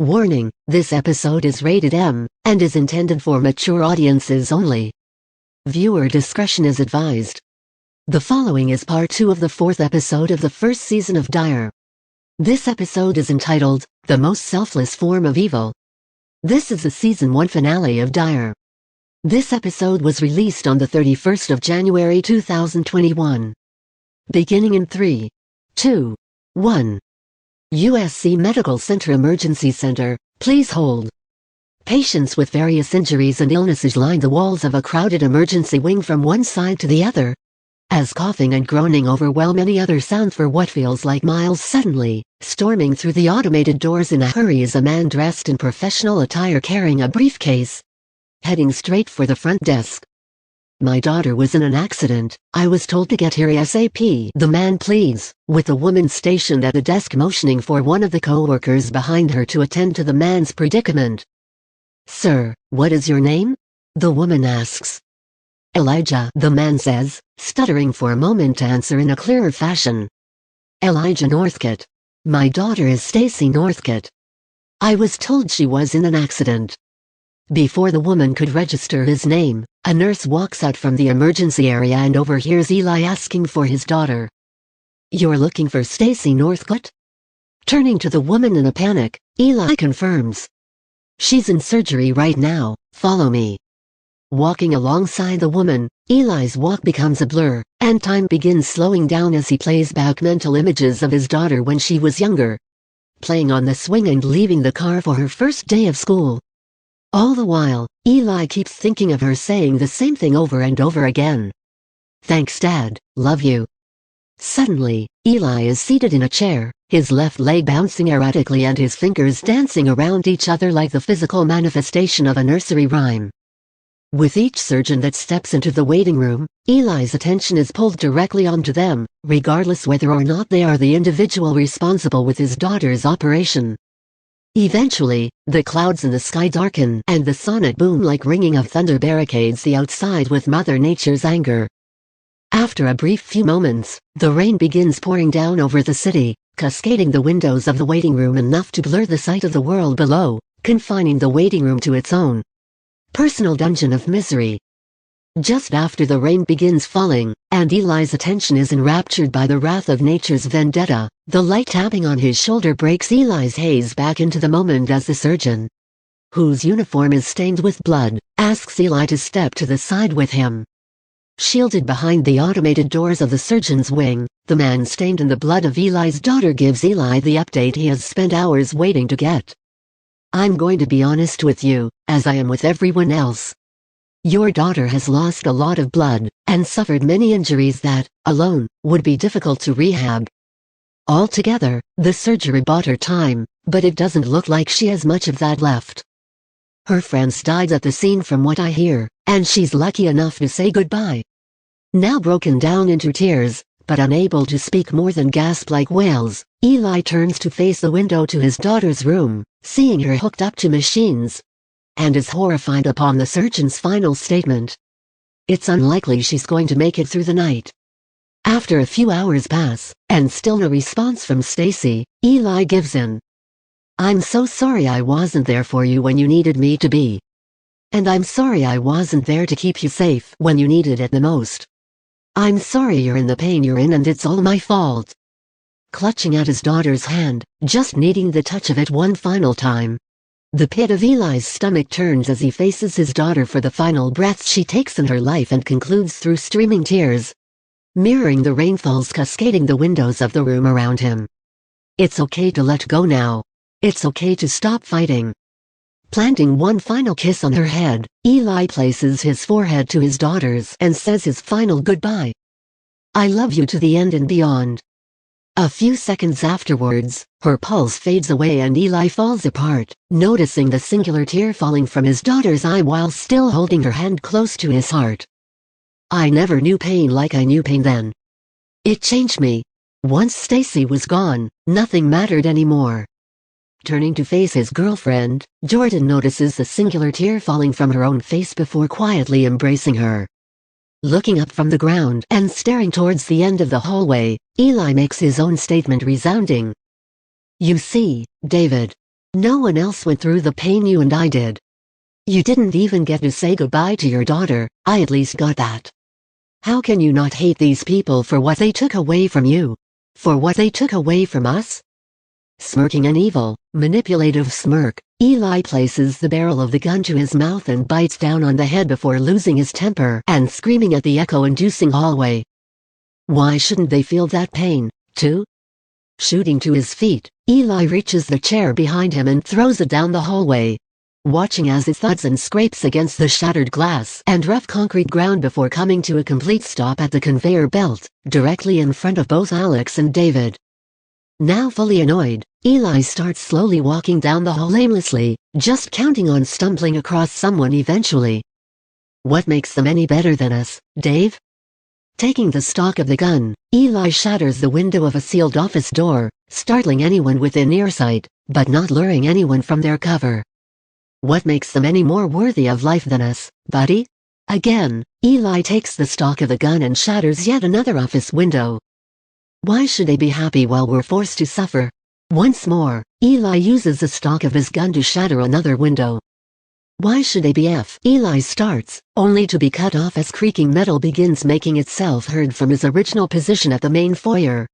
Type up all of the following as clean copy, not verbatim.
Warning, this episode is rated M, and is intended for mature audiences only. Viewer discretion is advised. The following is part 2 of the 4th episode of the first season of Dire. This episode is entitled, The Most Selfless Form of Evil. This is the Season 1 finale of Dire. This episode was released on the 31st of January 2021. Beginning in 3, 2, 1. USC Medical Center Emergency Center, please hold. Patients with various injuries and illnesses line the walls of a crowded emergency wing from one side to the other. As coughing and groaning overwhelm any other sound for what feels like miles, suddenly, storming through the automated doors in a hurry is a man dressed in professional attire carrying a briefcase. Heading straight for the front desk. My daughter was in an accident. I was told to get here ASAP. The man pleads, with the woman stationed at the desk motioning for one of the co-workers behind her to attend to the man's predicament. Sir, what is your name? The woman asks. Elijah, the man says, stuttering for a moment to answer in a clearer fashion. Elijah Northcott. My daughter is Stacy Northcott. I was told she was in an accident. Before the woman could register his name, a nurse walks out from the emergency area and overhears Eli asking for his daughter. You're looking for Stacy Northcott? Turning to the woman in a panic, Eli confirms. She's in surgery right now, follow me. Walking alongside the woman, Eli's walk becomes a blur, and time begins slowing down as he plays back mental images of his daughter when she was younger. Playing on the swing and leaving the car for her first day of school. All the while, Eli keeps thinking of her saying the same thing over and over again. Thanks Dad, love you. Suddenly, Eli is seated in a chair, his left leg bouncing erratically and his fingers dancing around each other like the physical manifestation of a nursery rhyme. With each surgeon that steps into the waiting room, Eli's attention is pulled directly onto them, regardless whether or not they are the individual responsible with his daughter's operation. Eventually, the clouds in the sky darken and the sonic boom like ringing of thunder barricades the outside with Mother Nature's anger. After a brief few moments, the rain begins pouring down over the city, cascading the windows of the waiting room enough to blur the sight of the world below, confining the waiting room to its own personal dungeon of misery. Just after the rain begins falling, and Eli's attention is enraptured by the wrath of nature's vendetta, the light tapping on his shoulder breaks Eli's haze back into the moment as the surgeon, whose uniform is stained with blood, asks Eli to step to the side with him. Shielded behind the automated doors of the surgeon's wing, the man stained in the blood of Eli's daughter gives Eli the update he has spent hours waiting to get. I'm going to be honest with you, as I am with everyone else. Your daughter has lost a lot of blood, and suffered many injuries that, alone, would be difficult to rehab. Altogether, the surgery bought her time, but it doesn't look like she has much of that left. Her friends died at the scene from what I hear, and she's lucky enough to say goodbye. Now broken down into tears, but unable to speak more than gasp like wails, Eli turns to face the window to his daughter's room, seeing her hooked up to machines, and is horrified upon the surgeon's final statement. It's unlikely she's going to make it through the night. After a few hours pass, and still no response from Stacy, Eli gives in. I'm so sorry I wasn't there for you when you needed me to be. And I'm sorry I wasn't there to keep you safe when you needed it the most. I'm sorry you're in the pain you're in and it's all my fault. Clutching at his daughter's hand, just needing the touch of it one final time. The pit of Eli's stomach turns as he faces his daughter for the final breaths she takes in her life and concludes through streaming tears, mirroring the rainfalls cascading the windows of the room around him. It's okay to let go now. It's okay to stop fighting. Planting one final kiss on her head, Eli places his forehead to his daughter's and says his final goodbye. I love you to the end and beyond. A few seconds afterwards, her pulse fades away and Eli falls apart, noticing the singular tear falling from his daughter's eye while still holding her hand close to his heart. I never knew pain like I knew pain then. It changed me. Once Stacy was gone, nothing mattered anymore. Turning to face his girlfriend, Jordan notices the singular tear falling from her own face before quietly embracing her. Looking up from the ground and staring towards the end of the hallway, Eli makes his own statement resounding. You see, David, No one else went through the pain you and I did. You didn't even get to say goodbye to your daughter. I at least got that. How can you not hate these people for what they took away from you? For what they took away from us? Smirking an evil, manipulative smirk, Eli places the barrel of the gun to his mouth and bites down on the head before losing his temper and screaming at the echo-inducing hallway. Why shouldn't they feel that pain, too? Shooting to his feet, Eli reaches the chair behind him and throws it down the hallway, watching as it thuds and scrapes against the shattered glass and rough concrete ground before coming to a complete stop at the conveyor belt, directly in front of both Alex and David. Now fully annoyed, Eli starts slowly walking down the hall aimlessly, just counting on stumbling across someone eventually. What makes them any better than us, Dave? Taking the stock of the gun, Eli shatters the window of a sealed office door, startling anyone within earsight, but not luring anyone from their cover. What makes them any more worthy of life than us, buddy? Again, Eli takes the stock of the gun and shatters yet another office window. Why should they be happy while we're forced to suffer? Once more, Eli uses the stock of his gun to shatter another window. Why should they be Eli starts, only to be cut off as creaking metal begins making itself heard from his original position at the main foyer.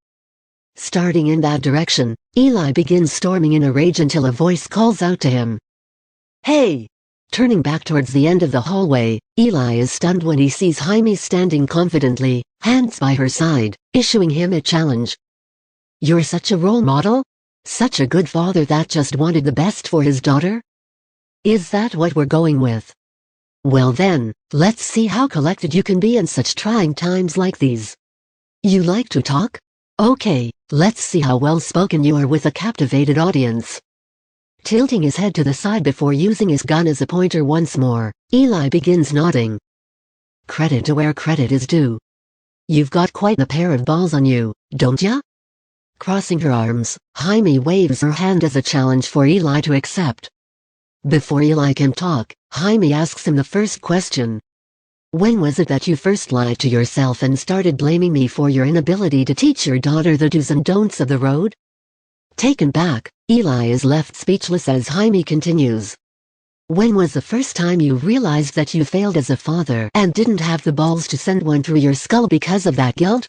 Starting in that direction, Eli begins storming in a rage until a voice calls out to him. Hey! Turning back towards the end of the hallway, Eli is stunned when he sees Jaime standing confidently, hands by her side, issuing him a challenge. You're such a role model? Such a good father that just wanted the best for his daughter? Is that what we're going with? Well then, let's see how collected you can be in such trying times like these. You like to talk? Okay, let's see how well-spoken you are with a captivated audience. Tilting his head to the side before using his gun as a pointer once more, Eli begins nodding. Credit to where credit is due. You've got quite a pair of balls on you, don't ya? Crossing her arms, Jaime waves her hand as a challenge for Eli to accept. Before Eli can talk, Jaime asks him the first question. When was it that you first lied to yourself and started blaming me for your inability to teach your daughter the do's and don'ts of the road? Taken back, Eli is left speechless as Jaime continues. When was the first time you realized that you failed as a father and didn't have the balls to send one through your skull because of that guilt?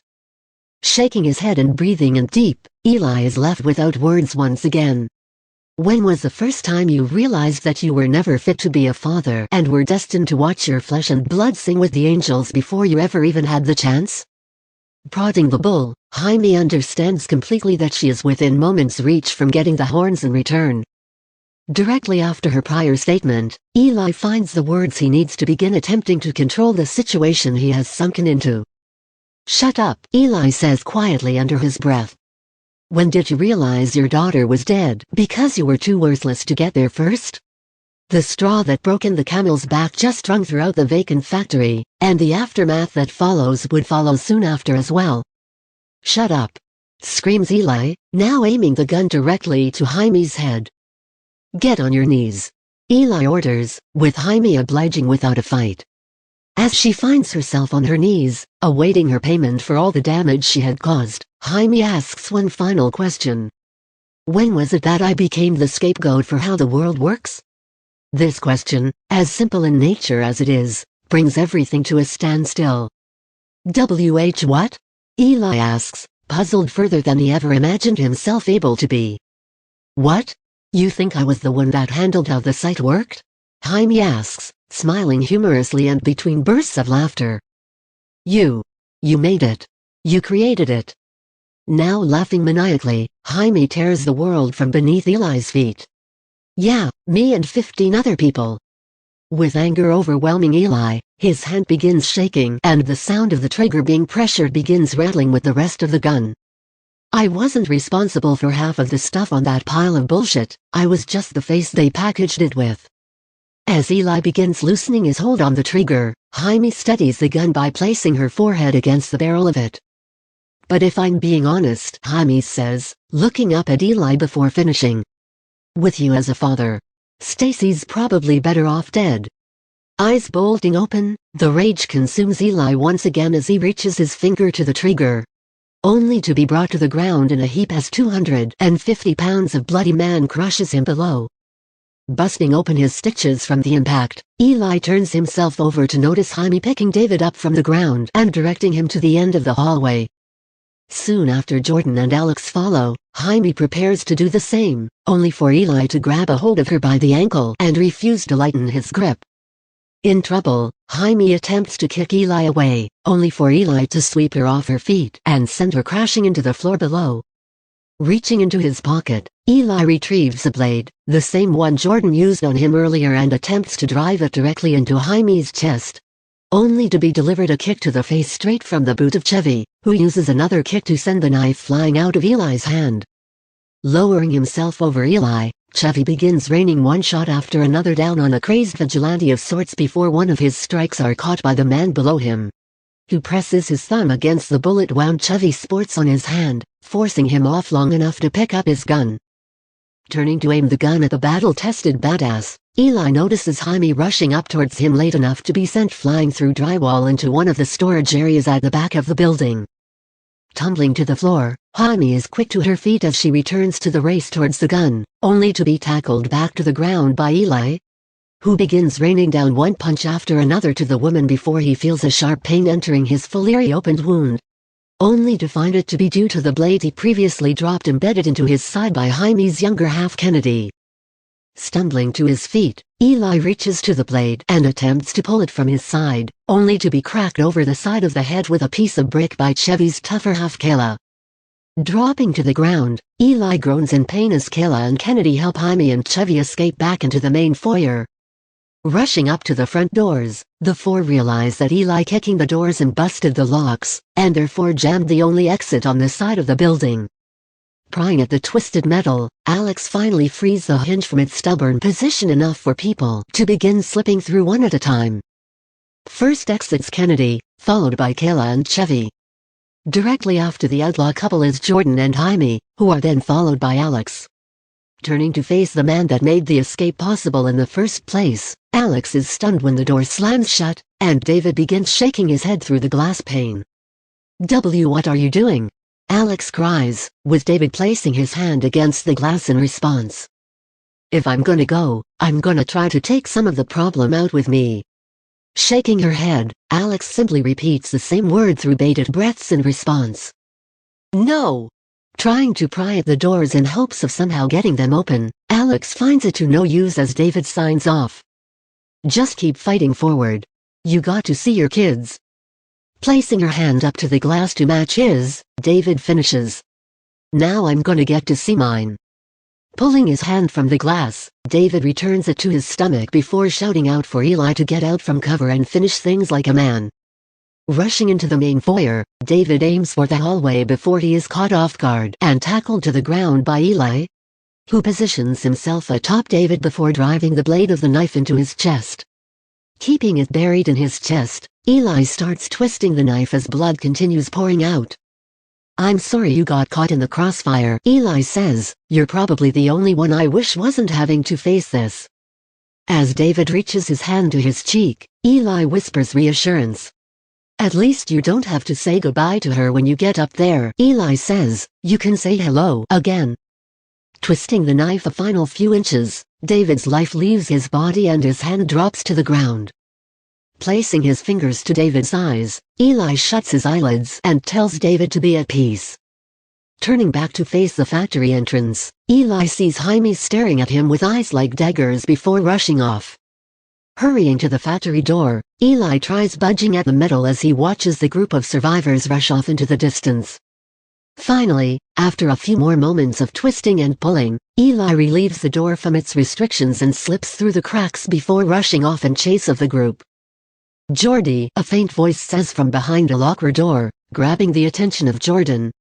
Shaking his head and breathing in deep, Eli is left without words once again. When was the first time you realized that you were never fit to be a father and were destined to watch your flesh and blood sing with the angels before you ever even had the chance? Prodding the bull, Jaime understands completely that she is within moments' reach from getting the horns in return. Directly after her prior statement, Eli finds the words he needs to begin attempting to control the situation he has sunken into. Shut up, Eli says quietly under his breath. When did you realize your daughter was dead because you were too worthless to get there first? The straw that broke in the camel's back just rung throughout the vacant factory, and the aftermath that follows would follow soon after as well. Shut up! Screams Eli, now aiming the gun directly to Jaime's head. Get on your knees, Eli orders, with Jaime obliging without a fight. As she finds herself on her knees, awaiting her payment for all the damage she had caused, Jaime asks one final question. When was it that I became the scapegoat for how the world works? This question, as simple in nature as it is, brings everything to a standstill. What? Eli asks, puzzled further than he ever imagined himself able to be. What? You think I was the one that handled how the site worked? Jaime asks, smiling humorously and between bursts of laughter. You made it. You created it. Now laughing maniacally, Jaime tears the world from beneath Eli's feet. Yeah, me and 15 other people. With anger overwhelming Eli, his hand begins shaking and the sound of the trigger being pressured begins rattling with the rest of the gun. I wasn't responsible for half of the stuff on that pile of bullshit, I was just the face they packaged it with. As Eli begins loosening his hold on the trigger, Jaime steadies the gun by placing her forehead against the barrel of it. But if I'm being honest, Jaime says, looking up at Eli before finishing. With you as a father, Stacy's probably better off dead. Eyes bolting open, the rage consumes Eli once again as he reaches his finger to the trigger. only to be brought to the ground in a heap as 250 pounds of bloody man crushes him below. Busting open his stitches from the impact, Eli turns himself over to notice Jaime picking David up from the ground and directing him to the end of the hallway. Soon after Jordan and Alex follow, Jaime prepares to do the same, only for Eli to grab a hold of her by the ankle and refuse to lighten his grip. In trouble, Jaime attempts to kick Eli away, only for Eli to sweep her off her feet and send her crashing into the floor below. Reaching into his pocket, Eli retrieves a blade, the same one Jordan used on him earlier, and attempts to drive it directly into Jaime's chest, only to be delivered a kick to the face straight from the boot of Chevy, who uses another kick to send the knife flying out of Eli's hand. Lowering himself over Eli, Chevy begins raining one shot after another down on a crazed vigilante of sorts before one of his strikes are caught by the man below him, who presses his thumb against the bullet-wound Chevy sports on his hand, forcing him off long enough to pick up his gun. Turning to aim the gun at the battle-tested badass, Eli notices Jaime rushing up towards him late enough to be sent flying through drywall into one of the storage areas at the back of the building. Tumbling to the floor, Jaime is quick to her feet as she returns to the race towards the gun, only to be tackled back to the ground by Eli, who begins raining down one punch after another to the woman before he feels a sharp pain entering his fully opened wound, only to find it to be due to the blade he previously dropped embedded into his side by Jaime's younger half Kennedy. Stumbling to his feet, Eli reaches to the blade and attempts to pull it from his side, only to be cracked over the side of the head with a piece of brick by Chevy's tougher half Kayla. Dropping to the ground, Eli groans in pain as Kayla and Kennedy help Jaime and Chevy escape back into the main foyer. Rushing up to the front doors, the four realize that Eli kicking the doors and busted the locks, and therefore jammed the only exit on the side of the building. Prying at the twisted metal, Alex finally frees the hinge from its stubborn position enough for people to begin slipping through one at a time. First exits Kennedy, followed by Kayla and Chevy. Directly after the outlaw couple is Jordan and Jaime, who are then followed by Alex. Turning to face the man that made the escape possible in the first place, Alex is stunned when the door slams shut, and David begins shaking his head through the glass pane. What are you doing?" Alex cries, with David placing his hand against the glass in response. "If I'm gonna go, I'm gonna try to take some of the problem out with me." Shaking her head, Alex simply repeats the same word through bated breaths in response. "No!" Trying to pry at the doors in hopes of somehow getting them open, Alex finds it to no use as David signs off. "Just keep fighting forward. You got to see your kids." Placing her hand up to the glass to match his, David finishes. "Now I'm gonna get to see mine." Pulling his hand from the glass, David returns it to his stomach before shouting out for Eli to get out from cover and finish things like a man. Rushing into the main foyer, David aims for the hallway before he is caught off guard and tackled to the ground by Eli, who positions himself atop David before driving the blade of the knife into his chest. Keeping it buried in his chest, Eli starts twisting the knife as blood continues pouring out. "I'm sorry you got caught in the crossfire," Eli says. "You're probably the only one I wish wasn't having to face this." As David reaches his hand to his cheek, Eli whispers reassurance. "At least you don't have to say goodbye to her when you get up there," Eli says. "You can say hello again." Twisting the knife a final few inches, David's life leaves his body and his hand drops to the ground. Placing his fingers to David's eyes, Eli shuts his eyelids and tells David to be at peace. Turning back to face the factory entrance, Eli sees Jaime staring at him with eyes like daggers before rushing off. Hurrying to the factory door, Eli tries budging at the metal as he watches the group of survivors rush off into the distance. Finally, after a few more moments of twisting and pulling, Eli relieves the door from its restrictions and slips through the cracks before rushing off in chase of the group. "Jordy," a faint voice says from behind a locker door, grabbing the attention of Jordan,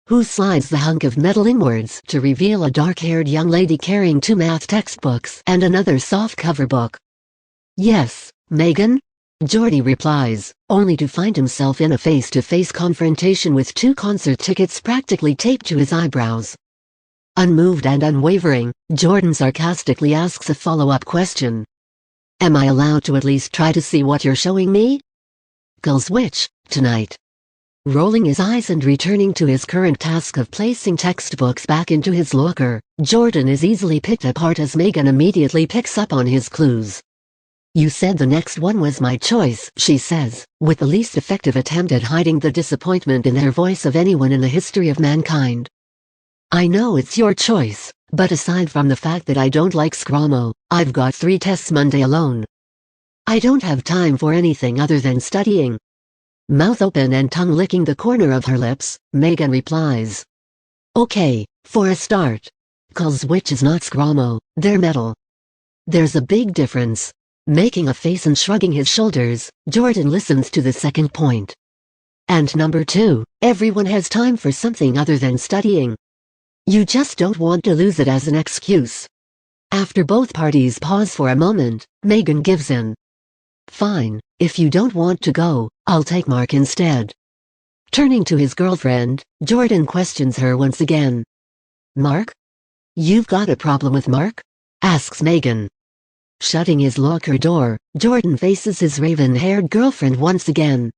who slides the hunk of metal inwards to reveal a dark-haired young lady carrying 2 math textbooks and another soft-cover book. "Yes, Megan?" Jordy replies, only to find himself in a face-to-face confrontation with 2 concert tickets practically taped to his eyebrows. Unmoved and unwavering, Jordan sarcastically asks a follow-up question. "Am I allowed to at least try to see what you're showing me?" "Girls which, tonight?" Rolling his eyes and returning to his current task of placing textbooks back into his locker, Jordan is easily picked apart as Megan immediately picks up on his clues. "You said the next one was my choice," she says, with the least effective attempt at hiding the disappointment in her voice of anyone in the history of mankind. "I know it's your choice, but aside from the fact that I don't like Scramo, I've got 3 tests Monday alone. I don't have time for anything other than studying." Mouth open and tongue licking the corner of her lips, Megan replies, "Okay, for a start. Culls which is not Scramo, they're metal." "There's a big difference." Making a face and shrugging his shoulders, Jordan listens to the second point. "And number 2, everyone has time for something other than studying. You just don't want to lose it as an excuse." After both parties pause for a moment, Megan gives in. "Fine, if you don't want to go, I'll take Mark instead." Turning to his girlfriend, Jordan questions her once again. "Mark? You've got a problem with Mark?" asks Megan. Shutting his locker door, Jordan faces his raven-haired girlfriend once again.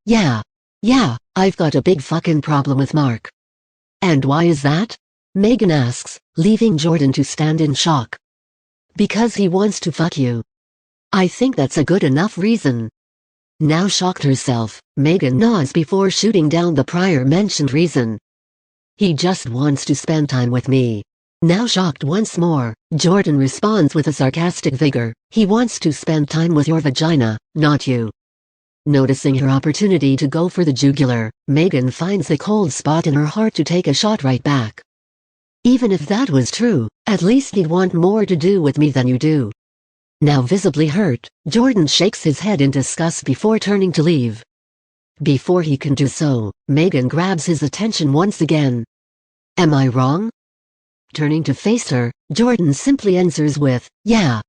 Yeah, I've got a big fucking problem with Mark." "And why is that?" Megan asks, leaving Jordan to stand in shock. "Because he wants to fuck you." "I think that's a good enough reason." Now shocked herself, Megan nods before shooting down the prior mentioned reason. "He just wants to spend time with me." Now shocked once more, Jordan responds with a sarcastic vigor, "He wants to spend time with your vagina, not you." Noticing her opportunity to go for the jugular, Megan finds a cold spot in her heart to take a shot right back. "Even if that was true, at least he'd want more to do with me than you do." Now visibly hurt, Jordan shakes his head in disgust before turning to leave. Before he can do so, Megan grabs his attention once again. "Am I wrong?" Turning to face her, Jordan simply answers with, "Yeah."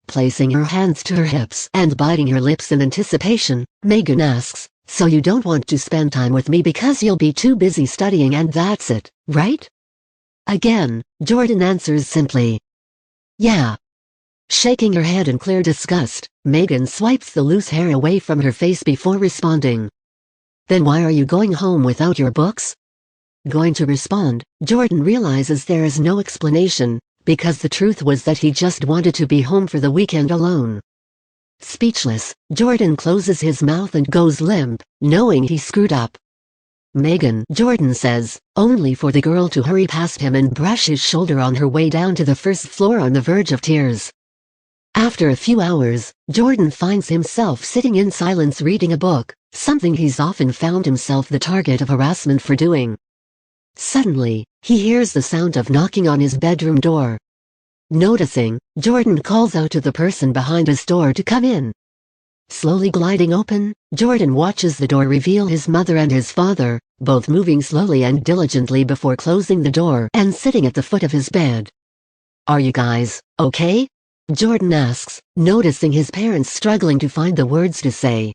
Placing her hands to her hips and biting her lips in anticipation, Megan asks, "So you don't want to spend time with me because you'll be too busy studying and that's it, right?" Again, Jordan answers simply, "Yeah." Shaking her head in clear disgust, Megan swipes the loose hair away from her face before responding, "Then why are you going home without your books?" Going to respond, Jordan realizes there is no explanation, because the truth was that he just wanted to be home for the weekend alone. Speechless, Jordan closes his mouth and goes limp, knowing he screwed up. "Megan," Jordan says, only for the girl to hurry past him and brush his shoulder on her way down to the first floor on the verge of tears. After a few hours, Jordan finds himself sitting in silence reading a book, something he's often found himself the target of harassment for doing. Suddenly, he hears the sound of knocking on his bedroom door. Noticing, Jordan calls out to the person behind his door to come in. Slowly gliding open, Jordan watches the door reveal his mother and his father, both moving slowly and diligently before closing the door and sitting at the foot of his bed. "Are you guys okay?" Jordan asks, noticing his parents struggling to find the words to say.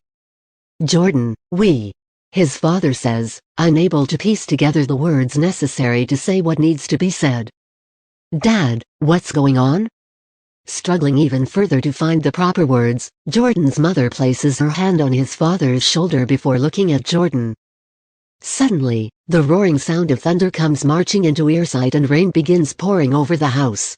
"Jordan, we..." his father says, unable to piece together the words necessary to say what needs to be said. "Dad, what's going on?" Struggling even further to find the proper words, Jordan's mother places her hand on his father's shoulder before looking at Jordan. Suddenly, the roaring sound of thunder comes marching into earsight and rain begins pouring over the house.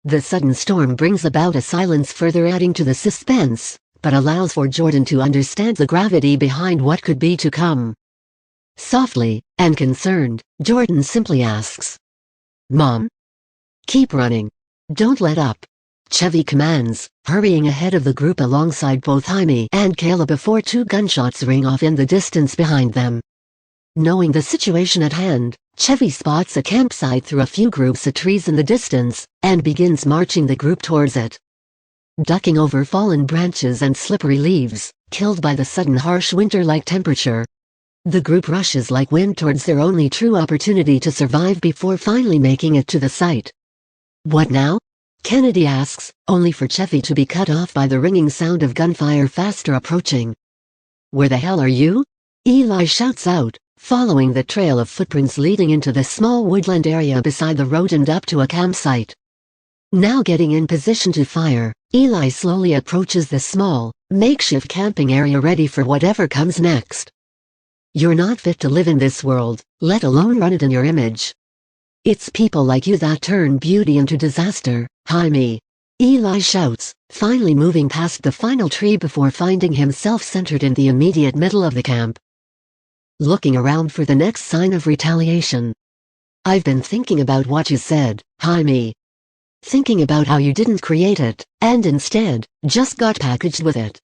The sudden storm brings about a silence further adding to the suspense, but allows for Jordan to understand the gravity behind what could be to come. Softly, and concerned, Jordan simply asks, "Mom? Keep running. Don't let up." Chevy commands, hurrying ahead of the group alongside both Jaime and Kayla before 2 gunshots ring off in the distance behind them. Knowing the situation at hand, Chevy spots a campsite through a few groups of trees in the distance, and begins marching the group towards it. Ducking over fallen branches and slippery leaves, killed by the sudden harsh winter-like temperature, the group rushes like wind towards their only true opportunity to survive before finally making it to the site. "What now?" Kennedy asks, only for Chevy to be cut off by the ringing sound of gunfire faster approaching. "Where the hell are you?" Eli shouts out, following the trail of footprints leading into the small woodland area beside the road and up to a campsite. Now getting in position to fire, Eli slowly approaches the small, makeshift camping area ready for whatever comes next. You're not fit to live in this world, let alone run it in your image. It's people like you that turn beauty into disaster, Jaime. Eli shouts, finally moving past the final tree before finding himself centered in the immediate middle of the camp. Looking around for the next sign of retaliation. I've been thinking about what you said, Jaime. Thinking about how you didn't create it, and instead, just got packaged with it.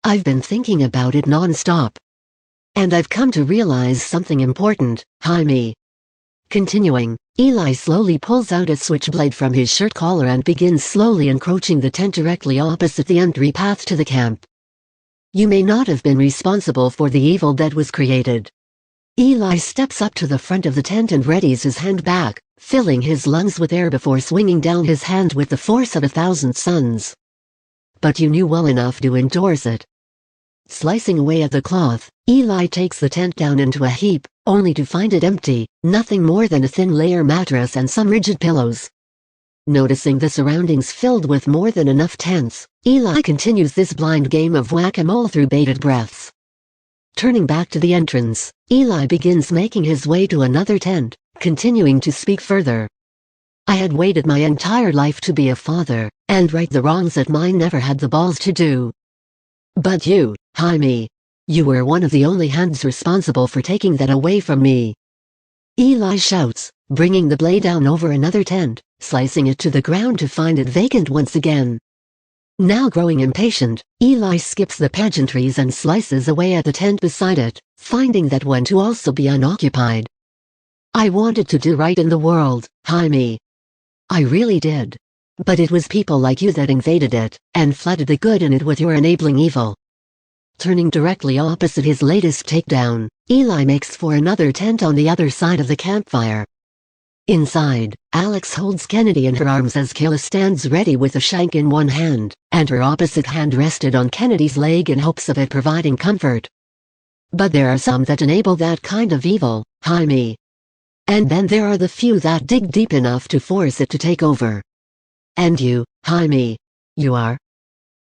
I've been thinking about it non-stop. And I've come to realize something important, Jaime. Continuing, Eli slowly pulls out a switchblade from his shirt collar and begins slowly encroaching the tent directly opposite the entry path to the camp. You may not have been responsible for the evil that was created. Eli steps up to the front of the tent and readies his hand back, filling his lungs with air before swinging down his hand with the force of 1,000 suns. But you knew well enough to endorse it. Slicing away at the cloth, Eli takes the tent down into a heap, only to find it empty, nothing more than a thin layer mattress and some rigid pillows. Noticing the surroundings filled with more than enough tents, Eli continues this blind game of whack-a-mole through bated breaths. Turning back to the entrance, Eli begins making his way to another tent, continuing to speak further. I had waited my entire life to be a father, and right the wrongs that mine never had the balls to do. But you, Jaime, you were one of the only hands responsible for taking that away from me. Eli shouts, bringing the blade down over another tent, slicing it to the ground to find it vacant once again. Now growing impatient, Eli skips the pageantries and slices away at the tent beside it, finding that one to also be unoccupied. I wanted to do right in the world, Jaime. I really did. But it was people like you that invaded it, and flooded the good in it with your enabling evil. Turning directly opposite his latest takedown, Eli makes for another tent on the other side of the campfire. Inside, Alex holds Kennedy in her arms as Kayla stands ready with a shank in one hand, and her opposite hand rested on Kennedy's leg in hopes of it providing comfort. But there are some that enable that kind of evil, Jaime. And then there are the few that dig deep enough to force it to take over. And you, Jaime. You are.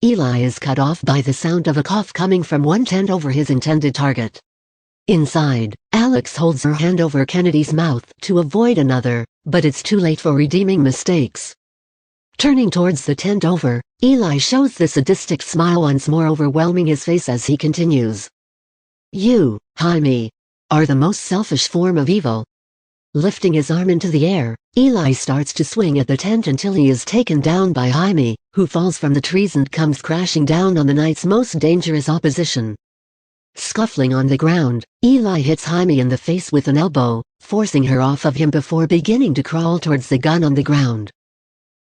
Eli is cut off by the sound of a cough coming from one tent over his intended target. Inside, Alex holds her hand over Kennedy's mouth to avoid another, but it's too late for redeeming mistakes. Turning towards the tent over, Eli shows the sadistic smile once more overwhelming his face as he continues. You, Jaime, are the most selfish form of evil. Lifting his arm into the air, Eli starts to swing at the tent until he is taken down by Jaime, who falls from the trees and comes crashing down on the night's most dangerous opposition. Scuffling on the ground, Eli hits Jaime in the face with an elbow, forcing her off of him before beginning to crawl towards the gun on the ground.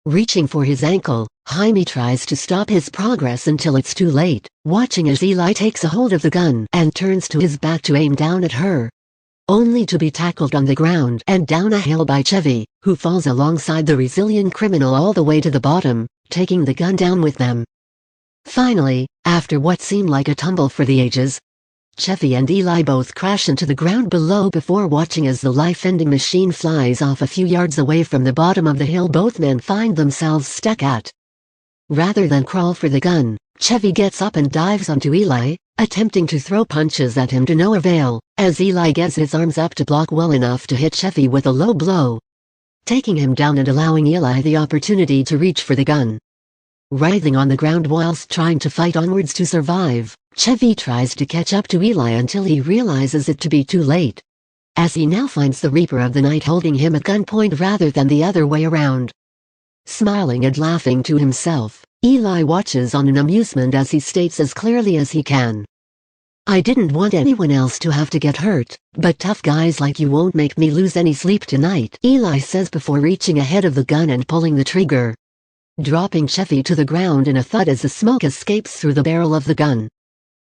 Reaching for his ankle, Jaime tries to stop his progress until it's too late, watching as Eli takes a hold of the gun and turns to his back to aim down at her. Only to be tackled on the ground and down a hill by Chevy, who falls alongside the resilient criminal all the way to the bottom, taking the gun down with them. Finally, after what seemed like a tumble for the ages, Chevy and Eli both crash into the ground below before watching as the life-ending machine flies off a few yards away from the bottom of the hill both men find themselves stuck at. Rather than crawl for the gun, Chevy gets up and dives onto Eli, attempting to throw punches at him to no avail, as Eli gets his arms up to block well enough to hit Chevy with a low blow, taking him down and allowing Eli the opportunity to reach for the gun. Writhing on the ground whilst trying to fight onwards to survive, Chevy tries to catch up to Eli until he realizes it to be too late, as he now finds the Reaper of the Night holding him at gunpoint rather than the other way around. Smiling and laughing to himself, Eli watches on in amusement as he states as clearly as he can. I didn't want anyone else to have to get hurt, but tough guys like you won't make me lose any sleep tonight, Eli says before reaching ahead of the gun and pulling the trigger, dropping Chevy to the ground in a thud as the smoke escapes through the barrel of the gun.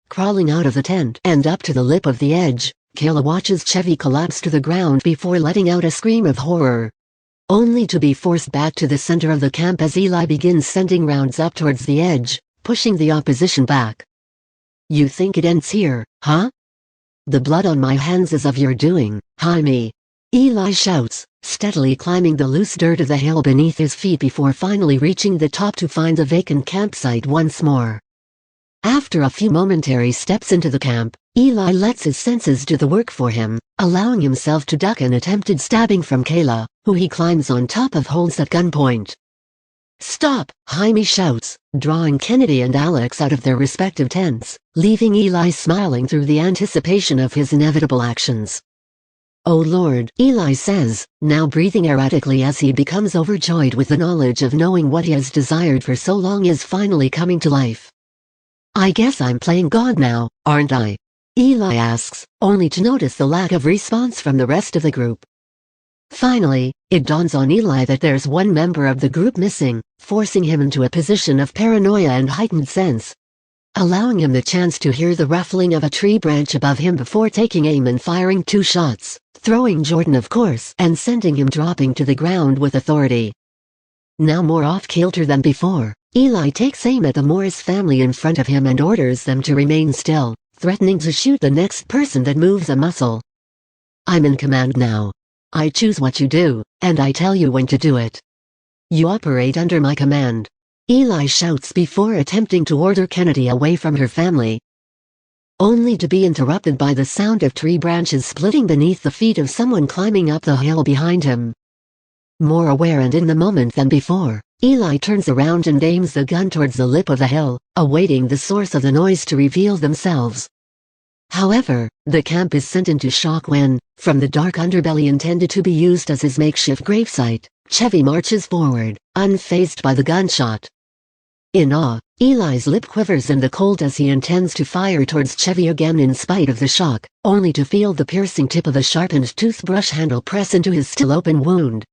Crawling out of the tent and up to the lip of the edge, Kayla watches Chevy collapse to the ground before letting out a scream of horror, only to be forced back to the center of the camp as Eli begins sending rounds up towards the edge, pushing the opposition back. You think it ends here, huh? The blood on my hands is of your doing, Jaime. Eli shouts, steadily climbing the loose dirt of the hill beneath his feet before finally reaching the top to find the vacant campsite once more. After a few momentary steps into the camp, Eli lets his senses do the work for him, allowing himself to duck an attempted stabbing from Kayla, who he climbs on top of holds at gunpoint. "Stop!" Jaime shouts, drawing Kennedy and Alex out of their respective tents, leaving Eli smiling through the anticipation of his inevitable actions. "Oh Lord," Eli says, now breathing erratically as he becomes overjoyed with the knowledge of knowing what he has desired for so long is finally coming to life. "I guess I'm playing God now, aren't I?" Eli asks, only to notice the lack of response from the rest of the group. Finally, it dawns on Eli that there's one member of the group missing, forcing him into a position of paranoia and heightened sense, allowing him the chance to hear the ruffling of a tree branch above him before taking aim and firing 2 shots, throwing Jordan of course and sending him dropping to the ground with authority. Now more off-kilter than before, Eli takes aim at the Morris family in front of him and orders them to remain still, threatening to shoot the next person that moves a muscle. "I'm in command now. I choose what you do, and I tell you when to do it. You operate under my command," Eli shouts before attempting to order Kennedy away from her family, only to be interrupted by the sound of tree branches splitting beneath the feet of someone climbing up the hill behind him. More aware and in the moment than before, Eli turns around and aims the gun towards the lip of the hill, awaiting the source of the noise to reveal themselves. However, the camp is sent into shock when, from the dark underbelly intended to be used as his makeshift gravesite, Chevy marches forward, unfazed by the gunshot. In awe, Eli's lip quivers in the cold as he intends to fire towards Chevy again in spite of the shock, only to feel the piercing tip of a sharpened toothbrush handle press into his still open wound,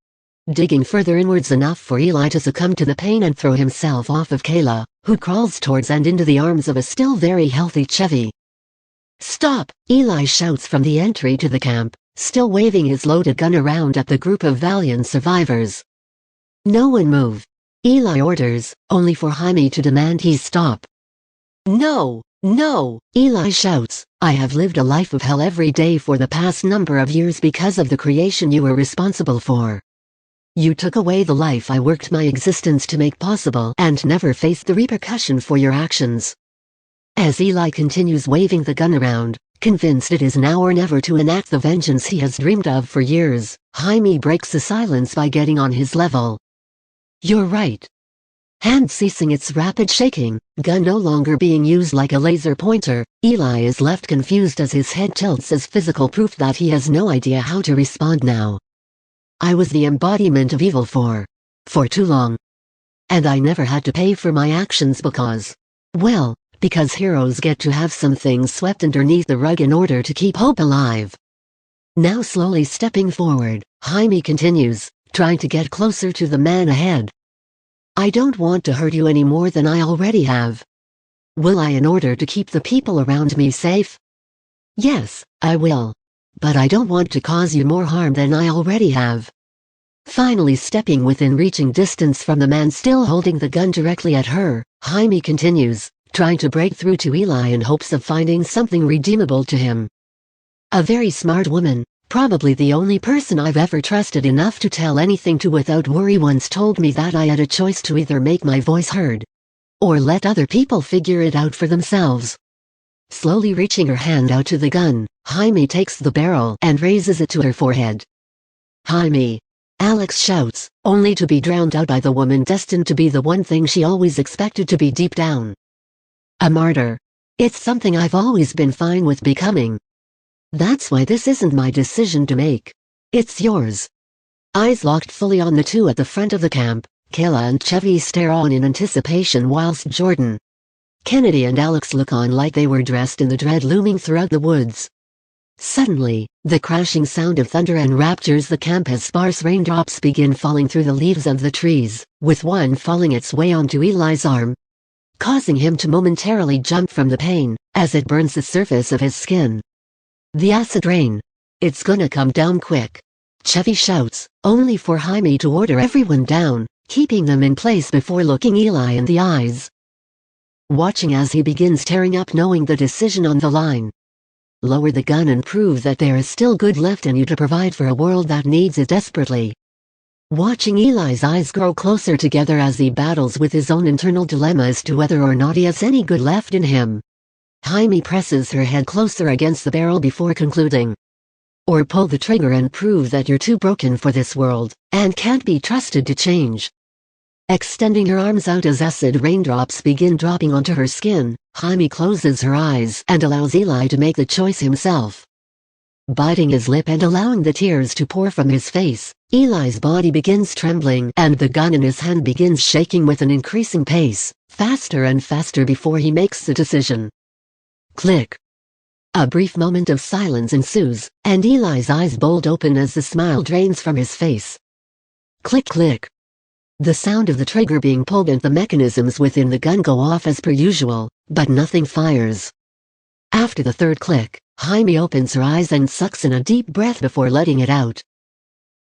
digging further inwards enough for Eli to succumb to the pain and throw himself off of Kayla, who crawls towards and into the arms of a still very healthy Chevy. "Stop!" Eli shouts from the entry to the camp, still waving his loaded gun around at the group of valiant survivors. "No one move," Eli orders, only for Jaime to demand he stop. "No, no!" Eli shouts, "I have lived a life of hell every day for the past number of years because of the creation you were responsible for. You took away the life I worked my existence to make possible and never faced the repercussion for your actions." As Eli continues waving the gun around, convinced it is now or never to enact the vengeance he has dreamed of for years, Jaime breaks the silence by getting on his level. "You're right." Hand ceasing its rapid shaking, gun no longer being used like a laser pointer, Eli is left confused as his head tilts as physical proof that he has no idea how to respond now. "I was the embodiment of evil for too long. And I never had to pay for my actions because heroes get to have some things swept underneath the rug in order to keep hope alive." Now slowly stepping forward, Jaime continues, trying to get closer to the man ahead. "I don't want to hurt you any more than I already have. Will I in order to keep the people around me safe? Yes, I will. But I don't want to cause you more harm than I already have." Finally stepping within reaching distance from the man still holding the gun directly at her, Jaime continues, trying to break through to Eli in hopes of finding something redeemable to him. "A very smart woman, probably the only person I've ever trusted enough to tell anything to without worry, once told me that I had a choice to either make my voice heard or let other people figure it out for themselves." Slowly reaching her hand out to the gun, Jaime takes the barrel and raises it to her forehead. "Jaime!" Alex shouts, only to be drowned out by the woman destined to be the one thing she always expected to be deep down. "A martyr. It's something I've always been fine with becoming. That's why this isn't my decision to make. It's yours." Eyes locked fully on the two at the front of the camp, Kayla and Chevy stare on in anticipation whilst Jordan, Kennedy and Alex look on like they were dressed in the dread looming throughout the woods. Suddenly, the crashing sound of thunder enraptures the camp as sparse raindrops begin falling through the leaves of the trees, with one falling its way onto Eli's arm, causing him to momentarily jump from the pain, as it burns the surface of his skin. "The acid rain. It's gonna come down quick," Chevy shouts, only for Jaime to order everyone down, keeping them in place before looking Eli in the eyes. Watching as he begins tearing up, knowing the decision on the line. Lower the gun and prove that there is still good left in you to provide for a world that needs it desperately. Watching Eli's eyes grow closer together as he battles with his own internal dilemma as to whether or not he has any good left in him. Jaime presses her head closer against the barrel before concluding. Or pull the trigger and prove that you're too broken for this world, and can't be trusted to change. Extending her arms out as acid raindrops begin dropping onto her skin, Jaime closes her eyes and allows Eli to make the choice himself. Biting his lip and allowing the tears to pour from his face, Eli's body begins trembling and the gun in his hand begins shaking with an increasing pace, faster and faster before he makes the decision. Click. A brief moment of silence ensues, and Eli's eyes bulge open as the smile drains from his face. Click click. The sound of the trigger being pulled and the mechanisms within the gun go off as per usual, but nothing fires. After the third click, Jaime opens her eyes and sucks in a deep breath before letting it out.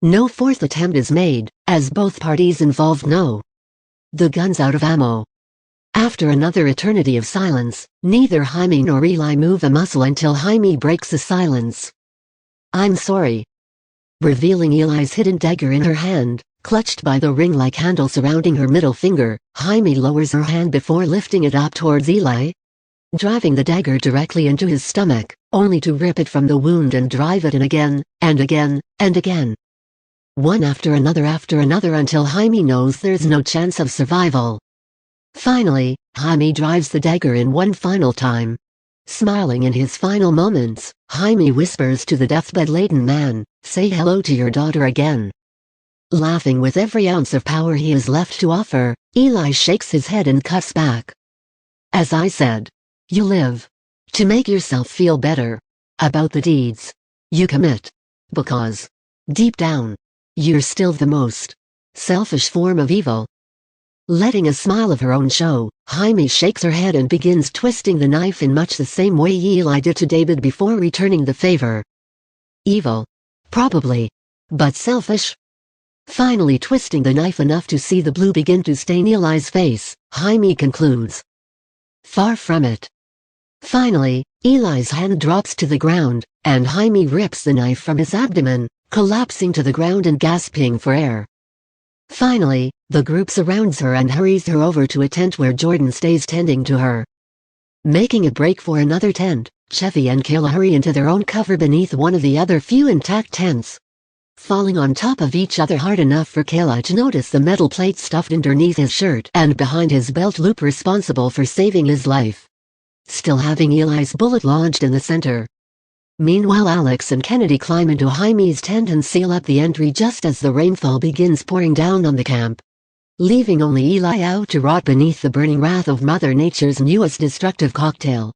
No fourth attempt is made, as both parties involved know the gun's out of ammo. After another eternity of silence, neither Jaime nor Eli move a muscle until Jaime breaks the silence. "I'm sorry." Revealing Eli's hidden dagger in her hand, clutched by the ring-like handle surrounding her middle finger, Jaime lowers her hand before lifting it up towards Eli, driving the dagger directly into his stomach, only to rip it from the wound and drive it in again, and again, and again. One after another until Jaime knows there's no chance of survival. Finally, Jaime drives the dagger in one final time. Smiling in his final moments, Jaime whispers to the deathbed-laden man, "Say hello to your daughter again." Laughing with every ounce of power he has left to offer, Eli shakes his head and cuts back. "As I said, you live to make yourself feel better about the deeds you commit, because, deep down, you're still the most selfish form of evil." Letting a smile of her own show, Jaime shakes her head and begins twisting the knife in much the same way Eli did to David before returning the favor. Evil, probably, but selfish. Finally twisting the knife enough to see the blue begin to stain Eli's face, Jaime concludes, "Far from it." Finally, Eli's hand drops to the ground, and Jaime rips the knife from his abdomen, collapsing to the ground and gasping for air. Finally, the group surrounds her and hurries her over to a tent where Jordan stays tending to her. Making a break for another tent, Chevy and Kayla hurry into their own cover beneath one of the other few intact tents, falling on top of each other hard enough for Kayla to notice the metal plate stuffed underneath his shirt and behind his belt loop responsible for saving his life, still having Eli's bullet lodged in the center. Meanwhile, Alex and Kennedy climb into Jaime's tent and seal up the entry just as the rainfall begins pouring down on the camp, leaving only Eli out to rot beneath the burning wrath of Mother Nature's newest destructive cocktail.